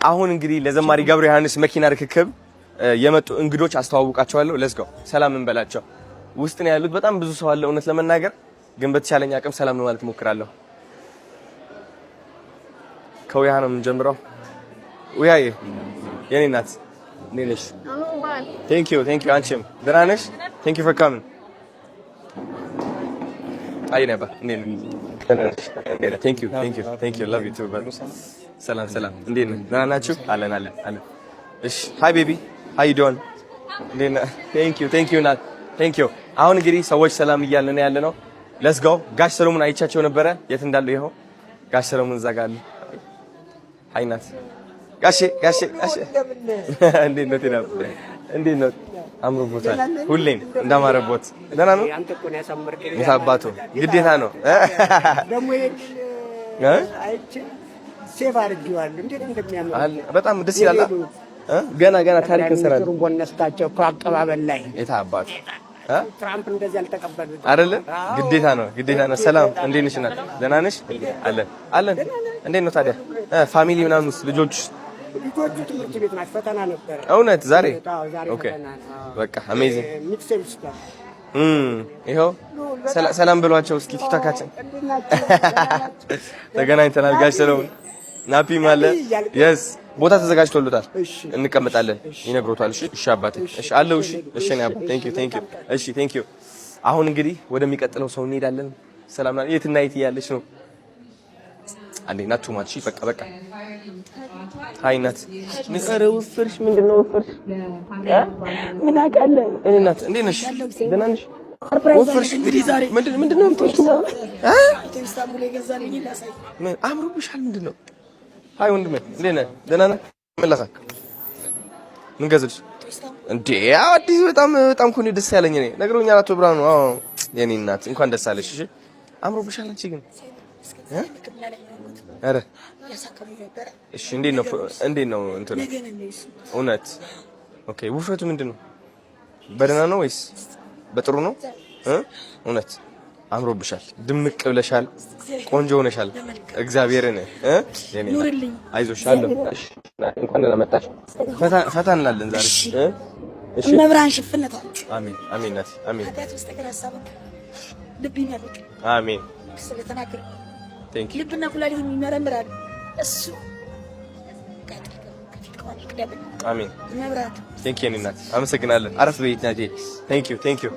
አሁን እንግዲህ ለዘማሪ ገብረ ዮሐንስ መኪና ርክክብ የመጡ እንግዶች አስተዋውቃቸዋለሁ። ሌትስ ጎ ሰላም እንበላቸው። ውስጥ ነው ያሉት። በጣም ብዙ ሰው አለ። እውነት ለመናገር ግን በተቻለኝ አቅም ሰላም ነው ማለት እሞክራለሁ። ከውያ ነው የምንጀምረው። ውያዬ የኔ ናት። ነሽ? ቴንክ ዩ አንቺም ደህና ነሽ? ቴንክ ዩ ፎር ካሚንግ። አይ ነበር ቴንክ ዩ ላቭ ዩ ቱ ሰላም እንዴት ነህ? ደህና ናችሁ? አለን። እሺ ሃይ ቤቢ ሃይ ዩ ዶን? ቴንክ ዩ ናት። ቴንክ ዩ። አሁን እንግዲህ ሰዎች ሰላም እያልን ያለ ነው። ሌትስ ጎ። ጋሽ ሰሎሞን አይቻቸው ነበረ። የት እንዳሉ ይኸው ጋሽ ሰሎሞን እዛ ጋር አለ። ሃይ ናት። ጋሼ እንዴት ነው? ቴናብ እንዴት ነው? አምሮቦታል። ሁሌም እንዳማረቦት። ደህና ነው? ሙታባቱ ግዴታ ነው ደሞ አይቼ ሴቭ አድርጌዋለሁ። እንዴት እንደሚያምር በጣም ደስ ይላል። ገና ታሪክ እንሰራለን። ቦነስታቸው ከአቀባበል ላይ የታባቱ ትራምፕ እንደዚህ አልተቀበሉት አይደለ? ግዴታ ነው። ሰላም እንዴት ነሽ? ናት ደህና ነሽ? አለን። እንዴት ነው ታዲያ ፋሚሊ ምናምን ልጆቹ ትምህርት ቤት ናቸው። ፈተና ነበር። እውነት ዛሬ? ኦኬ በቃ አሜዚንግ። ይኸው ሰላም ብሏቸው እስኪ ቲክቶካችን ተገናኝተናል። ጋሽ ሰሎሞን ናፒም አለ። የስ ቦታ ተዘጋጅቶልታል። እንቀመጣለን ይነግሮታል። እሺ አባቴ እሺ አለው። እሺ ነው አባ። ቴንክ ዩ። አሁን እንግዲህ ወደሚቀጥለው ሰው እንሄዳለን። ሰላም ናት። የት እና የት እያለች ነው? አንዴ ናቱ ማቺ በቃ ሃይ ናት። ንቀረ ወፍርሽ ምንድነው? ወፍርሽ ምን አውቃለሁ እኔ ናት። እንዴት ነሽ? ደህና ነሽ? ወፍርሽ እንግዲህ ዛሬ ምንድነው የምትወስደው? ኢስታንቡል የገዛልኝ ላሳይ። ምን አምሮብሻል? ምንድነው? ሃይ ወንድሜ እንዴት ነህ? ደህና ነህ? ምን ላሳክ? ምን ገዝልሽ እንዴ? አዲስ በጣም እኮ ነው ደስ ያለኝ። እኔ ነግሮኛል አቶ ብርሃኑ። አዎ የኔ እናት እንኳን ደስ አለሽ። እሺ አምሮብሻል። አንቺ ግን አረ እሺ እንዴት ነው እንትን እውነት? ኦኬ ውፍረቱ ምንድነው? በደህና ነው ወይስ በጥሩ ነው? እውነት አምሮብሻል፣ ድምቅ ብለሻል፣ ቆንጆ ሆነሻል። እግዚአብሔርን ኑርልኝ። አይዞሽ አለ። እሺ እንኳን ደህና መጣሽ። ፈታ እንላለን ዛሬ። እሺ መብራን ሽፍነታ። አሜን ናት። አሜን አሜን። ስለተናገረ ቴንክ ዩ። ልብና ኩላሊት የሚመረምራል እሱ። አሜን። ቴንክ ዩ እናት፣ አመሰግናለሁ። አረፍ በይት ናቴ። ቴንክ ዩ